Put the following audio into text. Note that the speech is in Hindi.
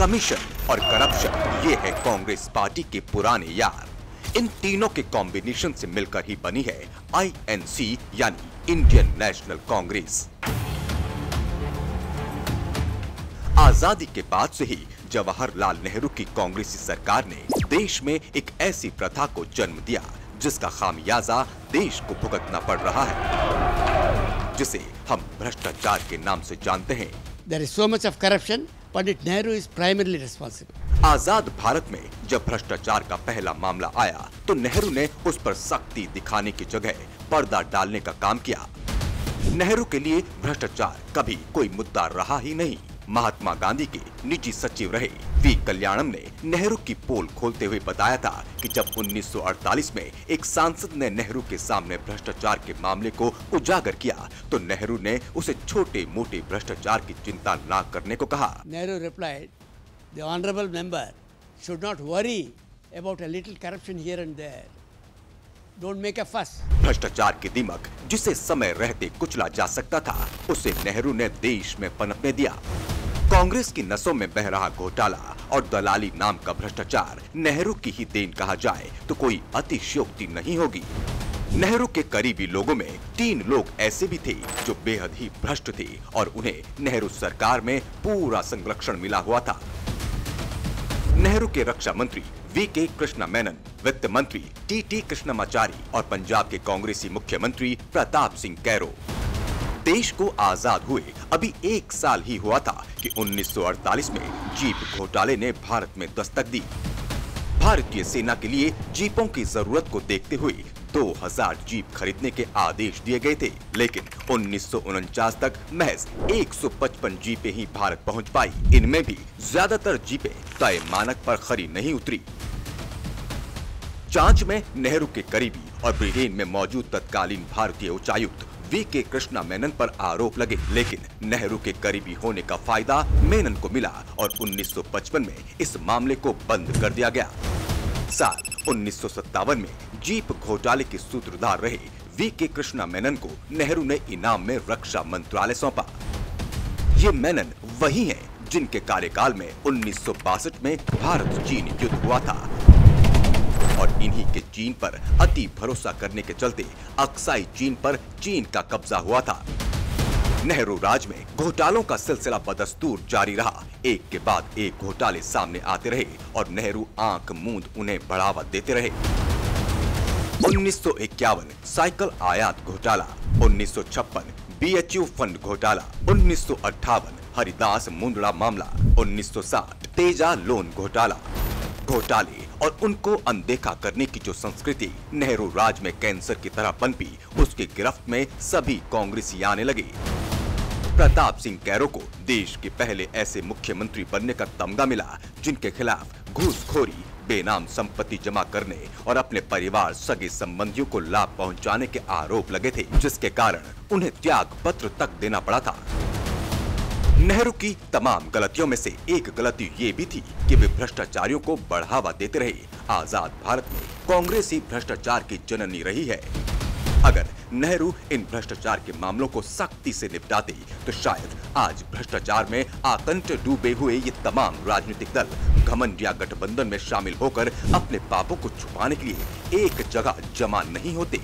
कमीशन और करप्शन, ये है कांग्रेस पार्टी के पुराने यार। इन तीनों के कॉम्बिनेशन से मिलकर ही बनी है INC यानी इंडियन नेशनल कांग्रेस। आजादी के बाद से ही जवाहरलाल नेहरू की कांग्रेसी सरकार ने देश में एक ऐसी प्रथा को जन्म दिया जिसका खामियाजा देश को भुगतना पड़ रहा है, जिसे हम भ्रष्टाचार के नाम से जानते हैं। There is so much of corruption. Pandit Nehru is primarily responsible. आजाद भारत में जब भ्रष्टाचार का पहला मामला आया तो नेहरू ने उस पर सख्ती दिखाने की जगह पर्दा डालने का काम किया। नेहरू के लिए भ्रष्टाचार कभी कोई मुद्दा रहा ही नहीं। महात्मा गांधी के निजी सचिव रहे वी कल्याणम ने नेहरू की पोल खोलते हुए बताया था कि जब 1948 में एक सांसद ने नेहरू के सामने भ्रष्टाचार के मामले को उजागर किया तो नेहरू ने उसे छोटे मोटे भ्रष्टाचार की चिंता न करने को कहा। Nehru replied, "The honorable member should not worry about a little corruption here and there. Don't make a fuss." भ्रष्टाचार की दीमक जिसे समय रहते कुचला जा सकता था, उसे नेहरू ने देश में पनपने दिया। कांग्रेस की नसों में बह रहा घोटाला और दलाली नाम का भ्रष्टाचार नेहरू की ही देन कहा जाए तो कोई अतिशयोक्ति नहीं होगी। नेहरू के करीबी लोगों में 3 लोग ऐसे भी थे जो बेहद ही भ्रष्ट थे और उन्हें नेहरू सरकार में पूरा संरक्षण मिला हुआ था। नेहरू के रक्षा मंत्री VK कृष्णा मेनन, वित्त मंत्री TT कृष्णमाचारी और पंजाब के कांग्रेसी मुख्यमंत्री प्रताप सिंह कैरो। देश को आजाद हुए अभी 1 साल ही हुआ था कि 1948 में जीप घोटाले ने भारत में दस्तक दी। भारतीय सेना के लिए जीपों की जरूरत को देखते हुए 2000 जीप खरीदने के आदेश दिए गए थे, लेकिन 1949 तक महज 155 जीपें ही भारत पहुंच पाई। इनमें भी ज्यादातर जीपें तय मानक पर खरी नहीं उतरी। जांच में नेहरू के करीबी और ब्रिटेन में मौजूद तत्कालीन भारतीय उच्चायुक्त VK कृष्णा मेनन पर आरोप लगे, लेकिन नेहरू के करीबी होने का फायदा मेनन को मिला और 1955 में इस मामले को बंद कर दिया गया। साल 1957 में जीप घोटाले के सूत्रधार रहे VK कृष्णा मेनन को नेहरू ने इनाम में रक्षा मंत्रालय सौंपा। ये मेनन वही हैं जिनके कार्यकाल में 1962 में भारत चीन युद्ध हुआ था और इन्हीं के चीन पर अति भरोसा करने के चलते अक्साई चीन पर चीन का कब्जा हुआ था। नेहरू राज में घोटालों का सिलसिला बदस्तूर जारी रहा। एक के बाद एक घोटाले सामने आते रहे और नेहरू आंख मूंद उन्हें बढ़ावा देते रहे। 1951 साइकिल आयात घोटाला, 1956 BHU फंड घोटाला, 1958 हरिदास मुंदड़ा मामला, 1960 तेजा लोन घोटाले और उनको अनदेखा करने की जो संस्कृति नेहरू राज में कैंसर की तरह पनपी, उसकी गिरफ्त में सभी कांग्रेसी आने लगे। प्रताप सिंह कैरो को देश के पहले ऐसे मुख्यमंत्री बनने का तमगा मिला जिनके खिलाफ घूसखोरी, बेनाम संपत्ति जमा करने और अपने परिवार सगे संबंधियों को लाभ पहुंचाने के आरोप लगे थे, जिसके कारण उन्हें त्याग पत्र तक देना पड़ा था। नेहरू की तमाम गलतियों में से एक गलती ये भी थी कि वे भ्रष्टाचारियों को बढ़ावा देते रहे। आजाद भारत में कांग्रेस ही भ्रष्टाचार की जननी रही है। अगर नेहरू इन भ्रष्टाचार के मामलों को सख्ती से निपटाते तो शायद आज भ्रष्टाचार में आतंक डूबे हुए ये तमाम राजनीतिक दल घमंडिया गठबंधन में शामिल होकर अपने पापों को छुपाने के लिए एक जगह जमा नहीं होते।